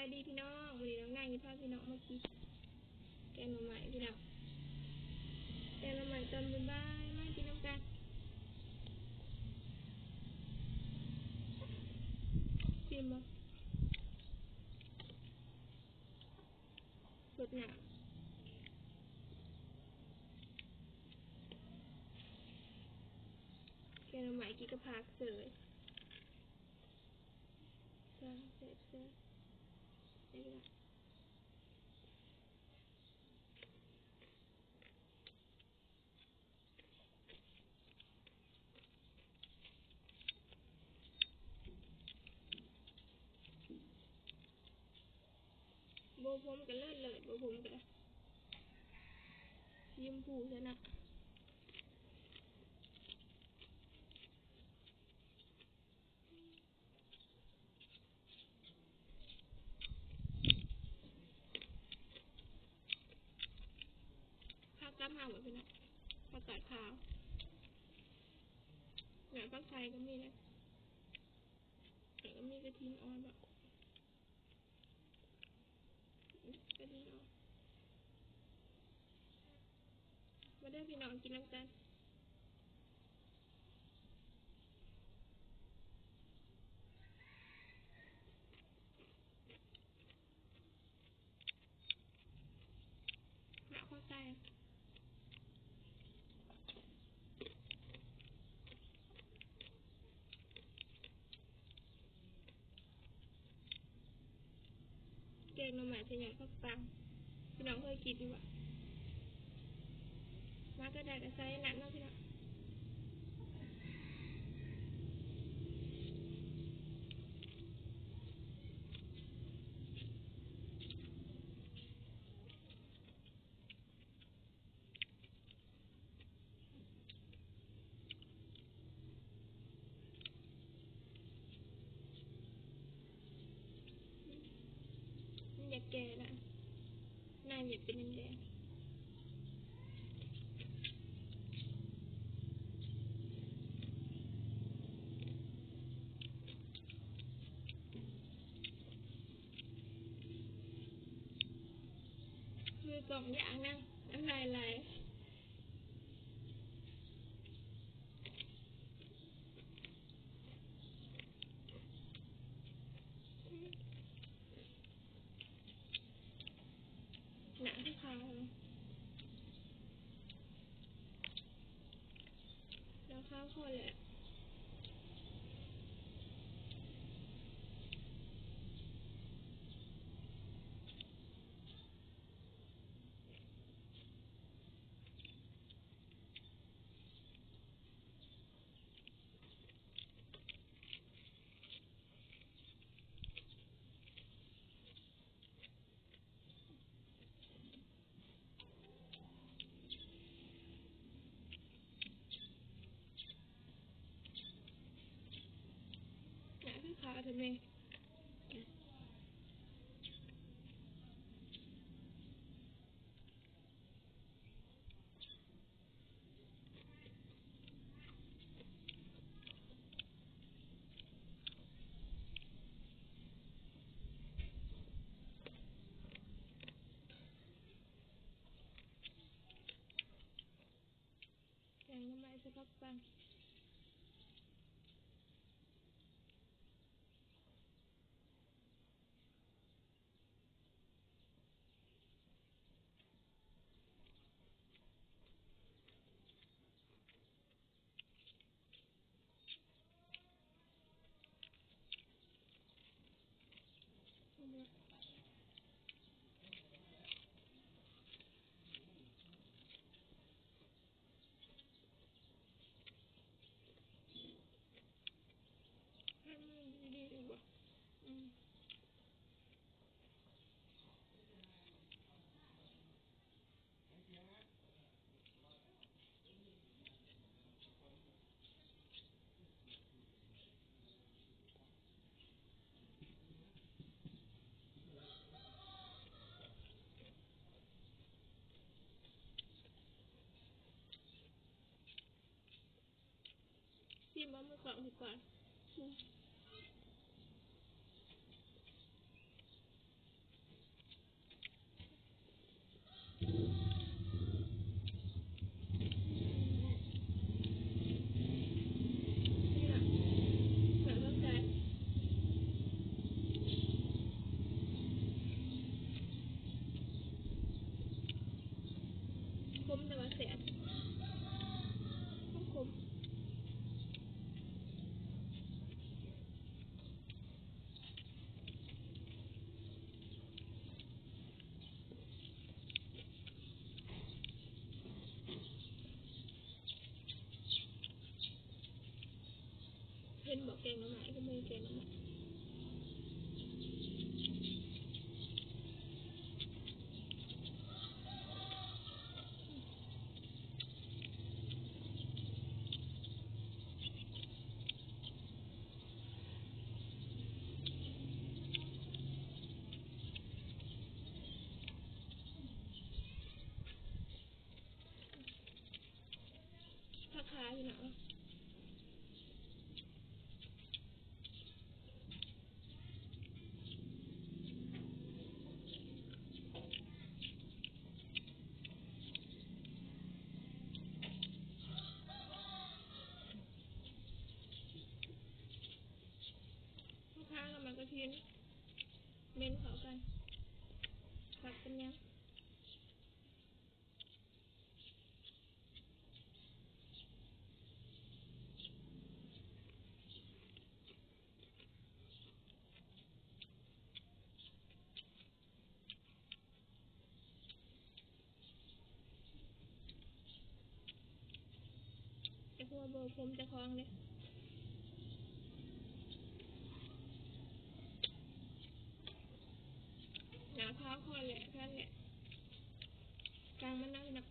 ายดีพี่น้องวันนี้น้องนายยิพาพี่น้องมากินแกงหน่อไม้พี่น้องแกงหน่อไม้ตอนบ่ายๆมากินน้ำกันชิมบ่สดหนาแกงหน่อไม้กินกับผักเสยเสยนี่ละโบผมกันเลยโบผมกันยิ้มผูใช่นะผักกาดขาวแบบนี้ผักกาดขาวเนี่ยผักไทยก็มีนะแต่ก็มีกระเทียมอ่อนแบบกระเทียมอ่อนมาได้พี่น้องกินน้ำกันหาข้าวใส่แกงหน่อไม้เป็นอย่างผักปังพี่น้องเคยกินดีกว่ามาก็ได้ก็ใส่หนักเนาะพี่น้องมันอยากแก่ละหน้าอยากเป็นแดงมือสองอย่างนะน้ำลายไหลหนังที่ขาวแล้วข้าวคนแหละหนังที่ขาวทำไมแกงน้ำลายใส่ผักปังดีดีกว่าชิมมือสองดีกว่า เป็นบอกแกงหน่อไม้ก็ไม่แกงหน่อไม้ผักขาอยู่หนาผักขากับมันกระเทียมเม้นเข้ากันผักเป็นยังจะพัวโบผมจะคล้องเลยหนาเท้าคอแหละแค่แหละกลางมันนั่งหนัก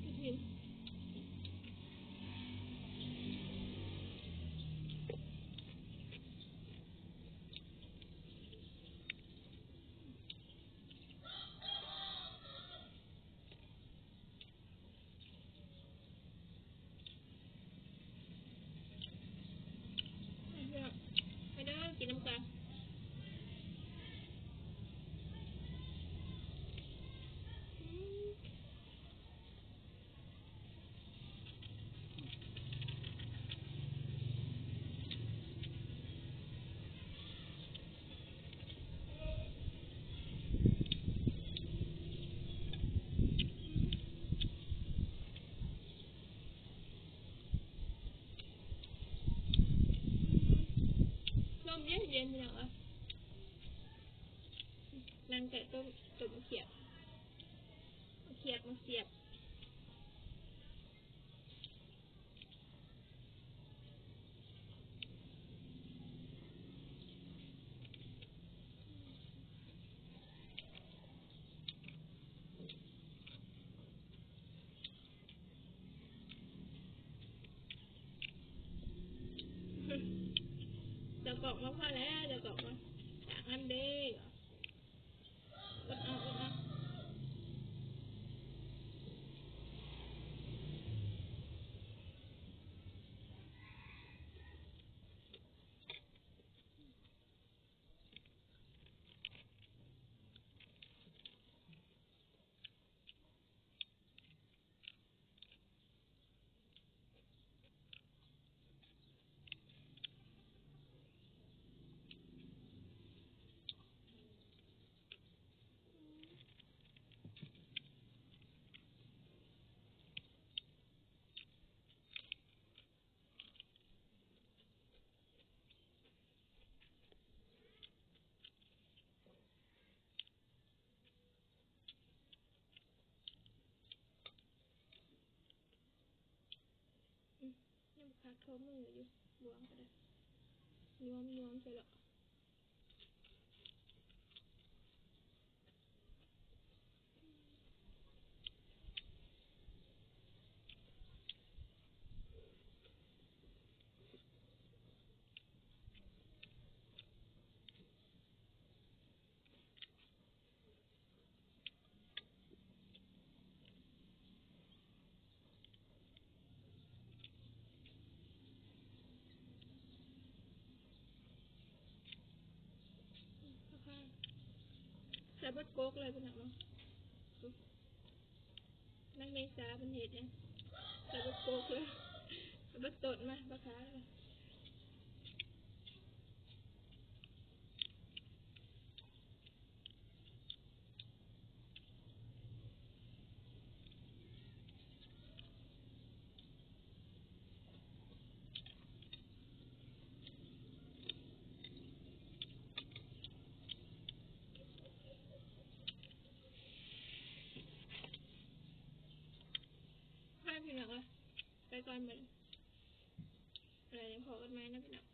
กระเทียมไปเด้อกินน้ำกันลมเย็นเย็นพี่น้องนางไก่ต้มเขียดมาเสียบเดี๋ยวกรอกมาพอแล้วเดี๋ยวกรอกมาจากอันเด้อดเอายังขาดโทมืออยู่บวงก็ได้ย้อมไปแล้ว ใส่บัดโกกเลยพี่น้องนั่งเมษาเป็นเหตุเนี่ยใส่บัดโกกเลยใส่บัดตดมาบักขาเลยให้พี่น้องเลยไปก่อนเหมือนอะไรยังพอกันไหมนะพี่น้อง